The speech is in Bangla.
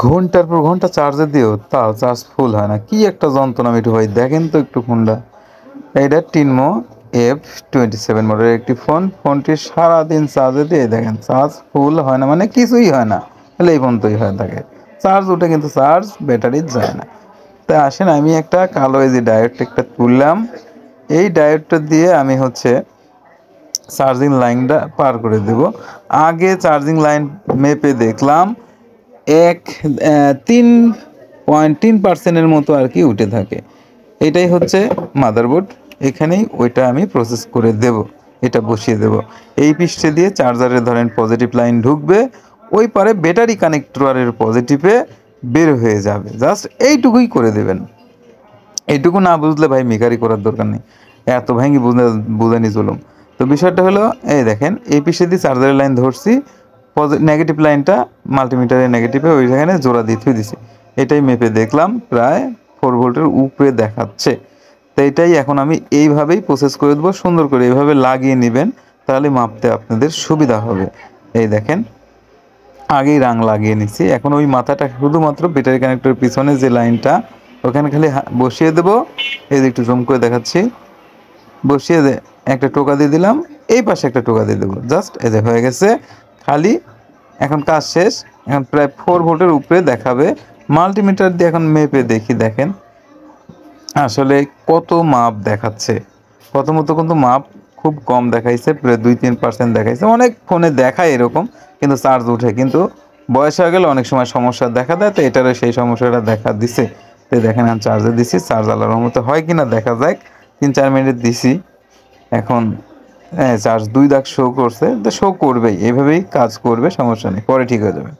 ঘন্টার পর ঘন্টা চার্জে দিও তাও চার্জ ফুল হয় না, কি একটা যন্ত্রণা মিঠু ভাই, দেখেন তো একটু ফোনটা। এটা টিনমো F27 মডেলের একটি ফোন। ফোনটি সারাদিন চার্জে দিয়ে দেখেন চার্জ ফুল হয় না, মানে কিছুই হয় না, তাহলে এই পর্যন্তই হয়ে থাকে। চার্জ উঠে কিন্তু চার্জ ব্যাটারি যায় না। তাই আসেন আমি একটা কালো এই যে ডায়োড একটা তুললাম, এই ডায়োডটা দিয়ে আমি হচ্ছে চার্জিং লাইনটা পার করে দেব। আগে চার্জিং লাইন মেপে দেখলাম 3.3% মতো আর কি উঠে থাকে। এটাই হচ্ছে মাদারবোর্ড, এখানেই ওইটা আমি প্রসেস করে দেব, এটা বসিয়ে দেব। এই পৃষ্ঠে দিয়ে চার্জারের ধরেন পজিটিভ লাইন ঢুকবে, ওই পারে ব্যাটারি কানেক্টরের পজিটিভে বের হয়ে যাবে। জাস্ট এইটুকুই করে দেবেন। এইটুকু না বুঝলে ভাই মেকারি করার দরকার নেই, এত ভাঙ্গি বুঝানি জুলুম। তো বিষয়টা হলো এই দেখেন এই পিসে দিয়ে চার্জারের লাইন ধরছি, নেগেটিভ লাইনটা মাল্টিমিটারের নেগেটিভে ওইখানে জোড়া দিয়ে দিছি। এটাই মেপে দেখলাম প্রায় 4 ভোল্টের উপরে দেখাচ্ছে। তো এটাই এখন আমি এইভাবেই প্রসেস করে দেবো, সুন্দর করে এইভাবে লাগিয়ে নেবেন, তাহলে মাপতে আপনাদের সুবিধা হবে। এই দেখেন আগেই রাং লাগিয়ে নিচ্ছি, এখন ওই মাথাটা শুধুমাত্র ব্যাটারি কানেক্টরের পিছনে যে লাইনটা ওখানে খালি বসিয়ে দেবো। এই যে একটু জুম করে দেখাচ্ছি, বসিয়ে একটা টোকা দিয়ে দিলাম, এই পাশে একটা টোকা দিয়ে দেবো, জাস্ট এই যে হয়ে গেছে খালি। এখন কাজ শেষ, এখন প্রায় 4 ভোল্টের উপরে দেখাবে। মাল্টিমিটার দিয়ে এখন মেপে দেখি, দেখেন আসলে কত মাপ দেখাচ্ছে। প্রথমত কিন্তু মাপ খুব কম দেখাইছে, প্রায় 2-3% দেখাইছে। অনেক ফোনে দেখায় এরকম, কিন্তু চার্জ উঠে, কিন্তু বয়স হয়ে গেলে অনেক সময় সমস্যা দেখা দেয়, তো এটারও সেই সমস্যাটা দেখা দিছে। তো দেখেন আমি চার্জে দিছি, চার্জ আলার মতো হয় কিনা দেখা যাক। 3-4 মিনিট দিছি, এখন চার্জ 2 দাগ শো করছে, তো শো করবেই, এভাবেই কাজ করবে, সমস্যা নেই, পরে ঠিক হয়ে যাবে।